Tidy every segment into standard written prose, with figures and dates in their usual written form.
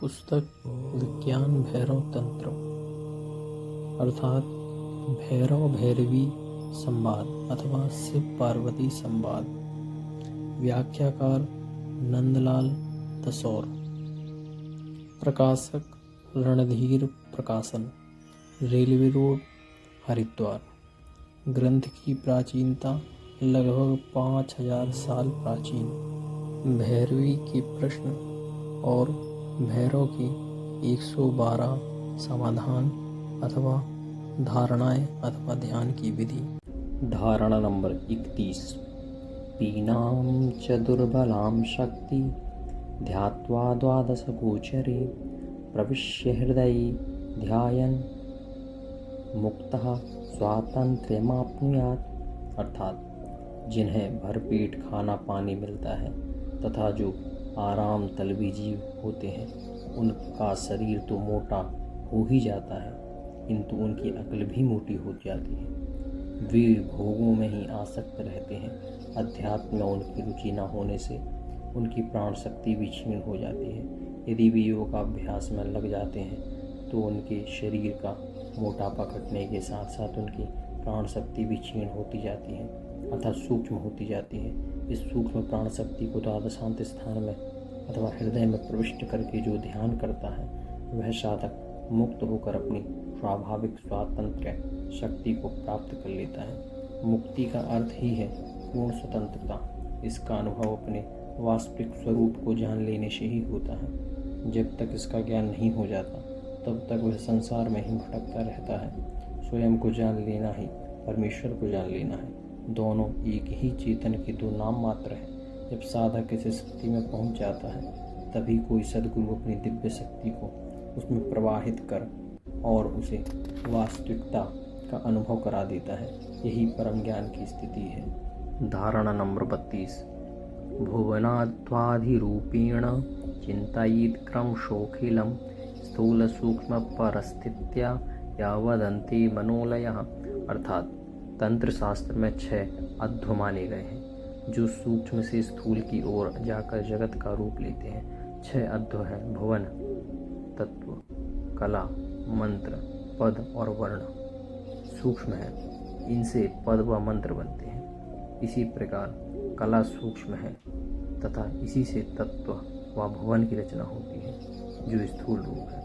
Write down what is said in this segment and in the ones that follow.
पुस्तक विज्ञान भैरव तंत्र अर्थात भैरव भैरवी संवाद अथवा शिव पार्वती संवाद। व्याख्याकार नंदलाल तसौर। प्रकाशक रणधीर प्रकाशन, रेलवे रोड, हरिद्वार। ग्रंथ की प्राचीनता लगभग 5000 साल प्राचीन। भैरवी के प्रश्न और भैरव के 112 समाधान अथवा धारणाएं अथवा ध्यान की विधि। धारणा नंबर 31। पीनां च दुर्बलां शक्ति ध्यात्वा द्वादशगोचरे प्रविश्य हृदये ध्यायन् मुक्तः स्वातंत्र्यमाप्नुयात्। अर्थात जिन्हें भरपेट खाना पानी मिलता है तथा जो आराम तलबी जीव होते हैं, उनका शरीर तो मोटा हो ही जाता है, किंतु उनकी अक्ल भी मोटी हो जाती है। वे भोगों में ही आसक्त रहते हैं। अध्यात्म में उनकी रुचि न होने से उनकी प्राण शक्ति भी क्षीण हो जाती है। यदि वे योगाभ्यास में लग जाते हैं तो उनके शरीर का मोटापा घटने के साथ साथ उनकी प्राण शक्ति भी क्षीण होती जाती है अर्थात सूक्ष्म होती जाती है। इस सूक्ष्म प्राण शक्ति को द्वादशांत स्थान में अथवा हृदय में प्रविष्ट करके जो ध्यान करता है, वह साधक मुक्त होकर अपनी स्वाभाविक स्वातंत्र्य शक्ति को प्राप्त कर लेता है। मुक्ति का अर्थ ही है पूर्ण स्वतंत्रता। इसका अनुभव अपने वास्तविक स्वरूप को जान लेने से ही होता है। जब तक इसका ज्ञान नहीं हो जाता तब तक वह संसार में ही भटकता रहता है। स्वयं को जान लेना ही परमेश्वर को जान लेना है। दोनों एक ही चेतन के दो नाम मात्र हैं। जब साधक इस स्थिति में पहुंच जाता है तभी कोई सद्गुरु अपनी दिव्य शक्ति को उसमें प्रवाहित कर और उसे वास्तविकता का अनुभव करा देता है। यही परम ज्ञान की स्थिति है। धारणा नंबर 32। भुवनाध्वाधिरूपेण चिंतायेत् क्रमशोऽखिलं स्थूल सूक्ष्म परस्थित्या यावदन्ते मनोलयः। अर्थात तंत्र शास्त्र में 6 अध्व माने गए हैं जो सूक्ष्म से स्थूल की ओर जाकर जगत का रूप लेते हैं। 6 अध्व हैं भुवन, तत्व, कला, मंत्र, पद और वर्ण। सूक्ष्म है, इनसे पद व मंत्र बनते हैं। इसी प्रकार कला सूक्ष्म है तथा इसी से तत्व व भुवन की रचना होती है जो स्थूल रूप है।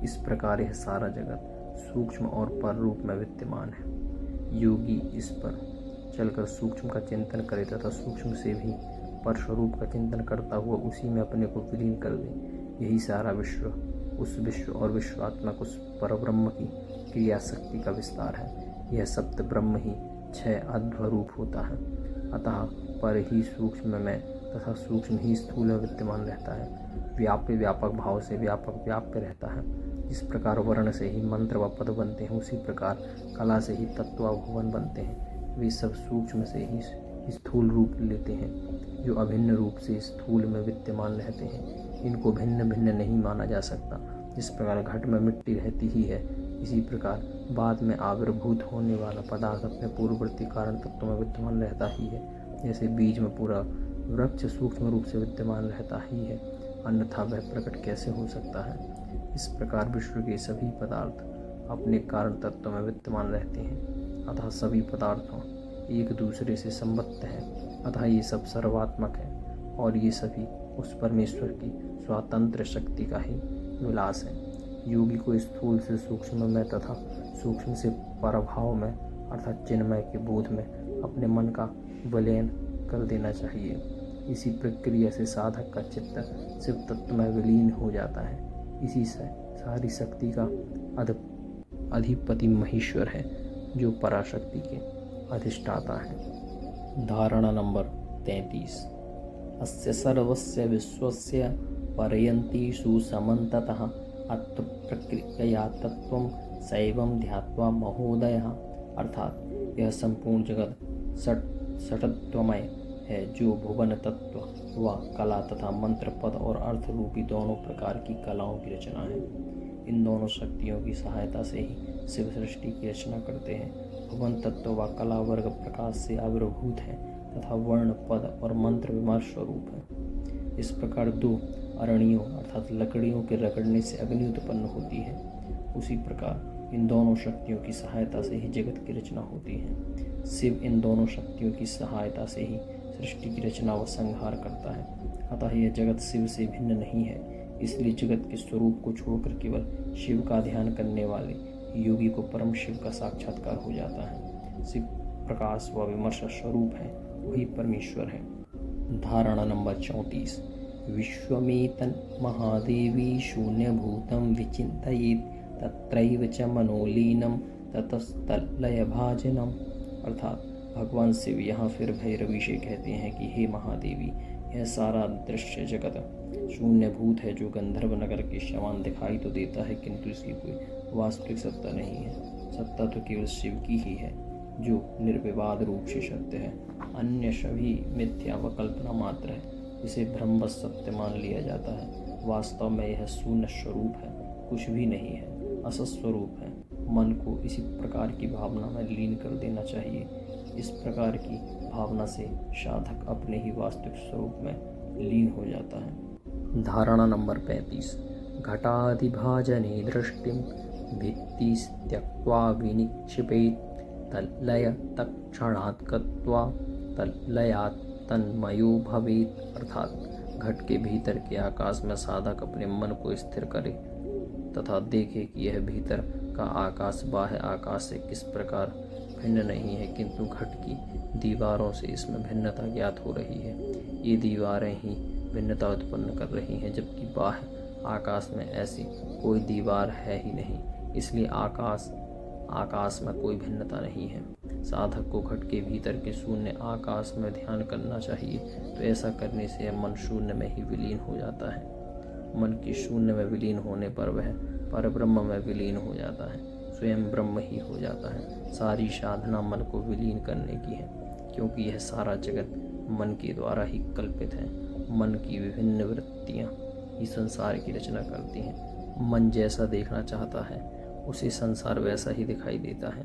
इस प्रकार यह सारा जगत सूक्ष्म और पर रूप में विद्यमान है। योगी इस पर चलकर सूक्ष्म का चिंतन करे तथा सूक्ष्म से भी पर स्वरूप का चिंतन करता हुआ उसी में अपने को विलीन कर दे। यही सारा विश्व, उस विश्व और विश्वात्मक उस परब्रह्म की क्रिया शक्ति का विस्तार है। यह सप्त ब्रह्म ही 6 अध्व रूप होता है। अतः पर ही सूक्ष्म में तथा सूक्ष्म ही स्थूल में विद्यमान रहता है। व्याप्य व्यापक भाव से व्यापक व्याप्य रहता है। जिस प्रकार वर्ण से ही मंत्र व पद बनते हैं, उसी प्रकार कला से ही तत्व व भुवन बनते हैं। वे सब सूक्ष्म से ही स्थूल रूप लेते हैं, जो अभिन्न रूप से स्थूल में विद्यमान रहते हैं। इनको भिन्न भिन्न नहीं माना जा सकता। जिस प्रकार घट में मिट्टी रहती ही है, इसी प्रकार बाद में आविर्भूत होने वाला पदार्थ अपने पूर्ववर्ती कारण तत्व में विद्यमान रहता ही है। जैसे बीज में पूरा वृक्ष सूक्ष्म रूप से विद्यमान रहता ही है, अन्यथा वह प्रकट कैसे हो सकता है। इस प्रकार विश्व के सभी पदार्थ अपने कारण तत्व में विद्यमान रहते हैं। अतः सभी पदार्थों एक दूसरे से संबद्ध हैं। अतः ये सब सर्वात्मक है और ये सभी उस परमेश्वर की स्वातंत्र्य शक्ति का ही विलास है। योगी को स्थूल से सूक्ष्म में तथा सूक्ष्म से परभाव में अर्थात चिन्मय के बोध में अपने मन का विलयन कर देना चाहिए। इसी प्रक्रिया से साधक का चित्त शिव तत्व में विलीन हो जाता है। इसी से सारी शक्ति का अधिपति महेश्वर है, जो पराशक्ति के अधिष्ठाता है। धारणा नंबर 33। अस्य सर्वस्य विश्वस्य परयन्ति सुसमन्ततः अत्र प्रक्रिया तत्वं सैवं ध्यात्वा महोदयः। अर्थात यह संपूर्ण जगत षट्त्वमय है, जो भुवन तत्व व कला तथा मंत्र, पद और अर्थ रूपी दोनों प्रकार की कलाओं की रचना है। इन दोनों शक्तियों की सहायता से ही शिव सृष्टि की रचना करते हैं। भुवन तत्व व कला वर्ग प्रकाश से आविर्भूत है तथा वर्ण, पद और मंत्र विमर्श स्वरूप है। इस प्रकार 2 अरणियों अर्थात लकड़ियों के रगड़ने से अग्नि उत्पन्न होती है, उसी प्रकार इन दोनों शक्तियों की सहायता से ही जगत की रचना होती है। शिव इन दोनों शक्तियों की सहायता से ही सृष्टि की रचना व संहार करता है। अतः यह जगत शिव से भिन्न नहीं है। इसलिए जगत के स्वरूप को छोड़कर केवल शिव का ध्यान करने वाले योगी को परम शिव का साक्षात्कार हो जाता है। शिव प्रकाश व विमर्श स्वरूप है, वही परमेश्वर है। धारणा नंबर 34। विश्वमेतन् महादेवी शून्यभूतं विचिन्तयेत् तत्रैव च मनोलीनं ततस्तल्लयभाजनम्। अर्थात भगवान शिव यहाँ फिर भैरवी से कहते हैं कि हे महादेवी, यह सारा दृश्य जगत शून्यभूत है, जो गंधर्व नगर के समान दिखाई तो देता है, किंतु इसकी कोई वास्तविक सत्ता नहीं है। सत्ता तो केवल शिव की ही है, जो निर्विवाद रूप से सत्य है। अन्य सभी मिथ्या व कल्पना मात्र है, इसे भ्रमवश सत्य मान लिया जाता है। वास्तव में यह शून्य स्वरूप है, कुछ भी नहीं है, असत स्वरूप है। मन को इसी प्रकार की भावना में लीन कर देना चाहिए। इस प्रकार की भावना से साधक अपने ही वास्तविक स्वरूप में लीन हो जाता है। धारणा नंबर 35। घटादिभाजने दृष्टिं भित्तिस्त्यक्त्वा विनिक्षिपेत् तल्लय तत्क्षणात् गत्वा तल्लयात् तन्मयो भवेत्। अर्थात घट के भीतर के आकाश में साधक अपने मन को स्थिर करे तथा देखे कि यह भीतर का आकाश बाह्य आकाश से किस प्रकार भिन्न नहीं है, किंतु घट की दीवारों से इसमें भिन्नता ज्ञात हो रही है। ये दीवारें ही भिन्नता उत्पन्न कर रही हैं, जबकि बाह्य आकाश में ऐसी कोई दीवार है ही नहीं। इसलिए आकाश में कोई भिन्नता नहीं है। साधक को घट के भीतर के शून्य आकाश में ध्यान करना चाहिए, तो ऐसा करने से मन शून्य में ही विलीन हो जाता है। मन के शून्य में विलीन होने पर वह परब्रह्म में विलीन हो जाता है, स्वयं ब्रह्म ही हो जाता है। सारी साधना मन को विलीन करने की है, क्योंकि यह सारा जगत मन के द्वारा ही कल्पित है। मन की विभिन्न वृत्तियाँ ही संसार की रचना करती हैं। मन जैसा देखना चाहता है, उसे संसार वैसा ही दिखाई देता है।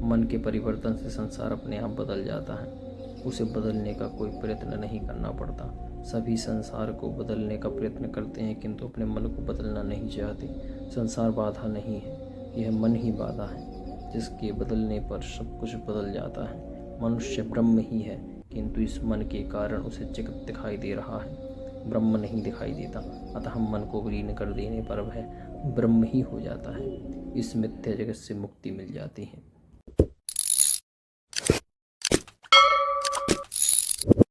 मन के परिवर्तन से संसार अपने आप बदल जाता है, उसे बदलने का कोई प्रयत्न नहीं करना पड़ता। सभी संसार को बदलने का प्रयत्न करते हैं, किंतु अपने मन को बदलना नहीं चाहते। संसार बाधा नहीं है, यह मन ही बाधा है, जिसके बदलने पर सब कुछ बदल जाता है। मनुष्य ब्रह्म ही है, किंतु इस मन के कारण उसे जगत दिखाई दे रहा है, ब्रह्म नहीं दिखाई देता। अतः मन को विलीन कर देने पर वह ब्रह्म ही हो जाता है। इस मिथ्या जगत से मुक्ति मिल जाती है।